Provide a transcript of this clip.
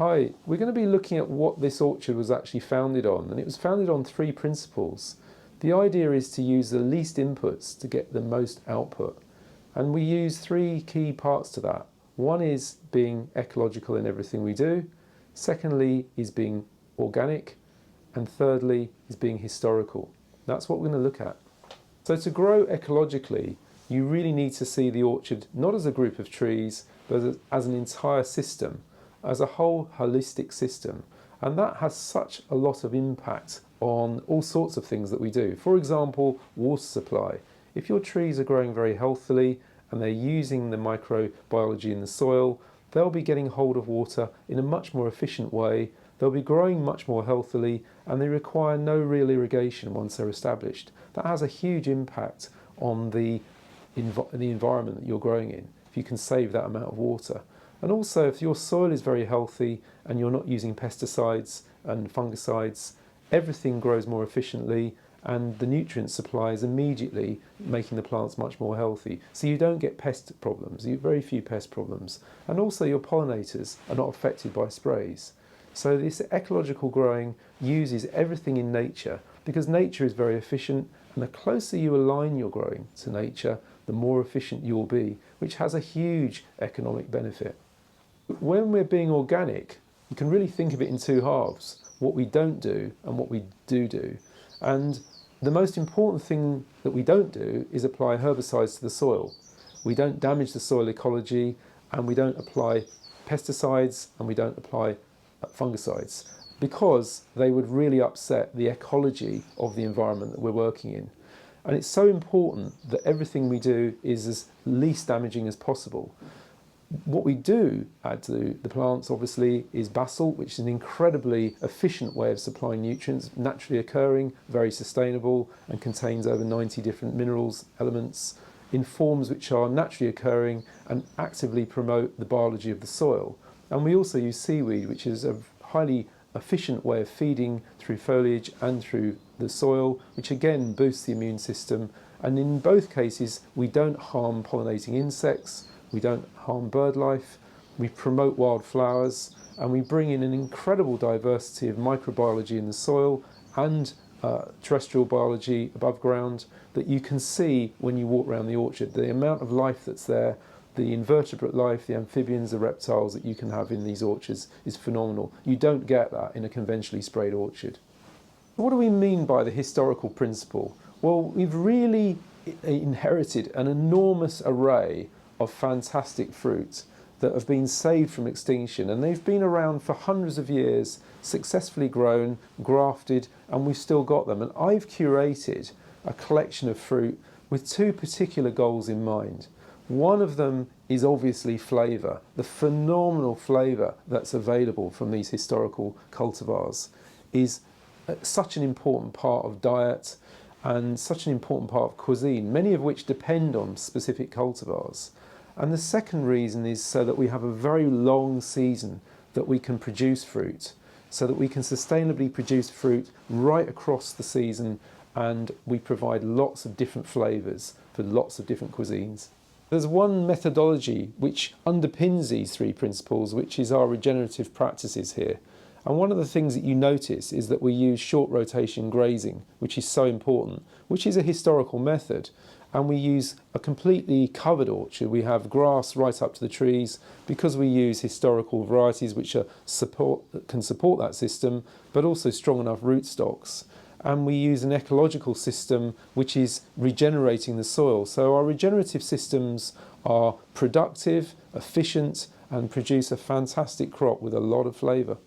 Hi, we're going to be looking at what this orchard was actually founded on, and it was founded on 3 principles. The idea is to use the least inputs to get the most output, and we use 3 key parts to that. One is being ecological in everything we do, secondly is being organic, and thirdly is being historical. That's what we're going to look at. So to grow ecologically, you really need to see the orchard not as a group of trees, but as an entire system, as a whole holistic system. And that has such a lot of impact on all sorts of things that we do. For example, water supply. If your trees are growing very healthily and they're using the microbiology in the soil, they'll be getting hold of water in a much more efficient way. They'll be growing much more healthily and they require no real irrigation once they're established. That has a huge impact on the environment that you're growing in, if you can save that amount of water. And also, if your soil is very healthy and you're not using pesticides and fungicides, everything grows more efficiently and the nutrient supply is immediately making the plants much more healthy. So you don't get pest problems, you have very few pest problems. And also your pollinators are not affected by sprays. So this ecological growing uses everything in nature because nature is very efficient, and the closer you align your growing to nature, the more efficient you'll be, which has a huge economic benefit. When we're being organic, you can really think of it in 2 halves, what we don't do and what we do. And the most important thing that we don't do is apply herbicides to the soil. We don't damage the soil ecology, and we don't apply pesticides, and we don't apply fungicides, because they would really upset the ecology of the environment that we're working in. And it's so important that everything we do is as least damaging as possible. What we do add to the plants, obviously, is basalt, which is an incredibly efficient way of supplying nutrients, naturally occurring, very sustainable, and contains over 90 different minerals, elements, in forms which are naturally occurring and actively promote the biology of the soil. And we also use seaweed, which is a highly efficient way of feeding through foliage and through the soil, which again boosts the immune system. And in both cases, we don't harm pollinating insects, we don't harm bird life, we promote wildflowers, and we bring in an incredible diversity of microbiology in the soil and terrestrial biology above ground that you can see when you walk around the orchard. The amount of life that's there, the invertebrate life, the amphibians, the reptiles that you can have in these orchards is phenomenal. You don't get that in a conventionally sprayed orchard. What do we mean by the historical principle? Well, we've really inherited an enormous array of fantastic fruit that have been saved from extinction, and they've been around for hundreds of years, successfully grown, grafted, and we've still got them. And I've curated a collection of fruit with 2 particular goals in mind. One of them is obviously flavour, the phenomenal flavour that's available from these historical cultivars is such an important part of diet and such an important part of cuisine, many of which depend on specific cultivars. And the second reason is so that we have a very long season that we can produce fruit, so that we can sustainably produce fruit right across the season, and we provide lots of different flavours for lots of different cuisines. There's one methodology which underpins these 3 principles, which is our regenerative practices here. And one of the things that you notice is that we use short rotation grazing, which is so important, which is a historical method. And we use a completely covered orchard. We have grass right up to the trees because we use historical varieties which can support that system, but also strong enough rootstocks. And we use an ecological system which is regenerating the soil. So our regenerative systems are productive, efficient, and produce a fantastic crop with a lot of flavour.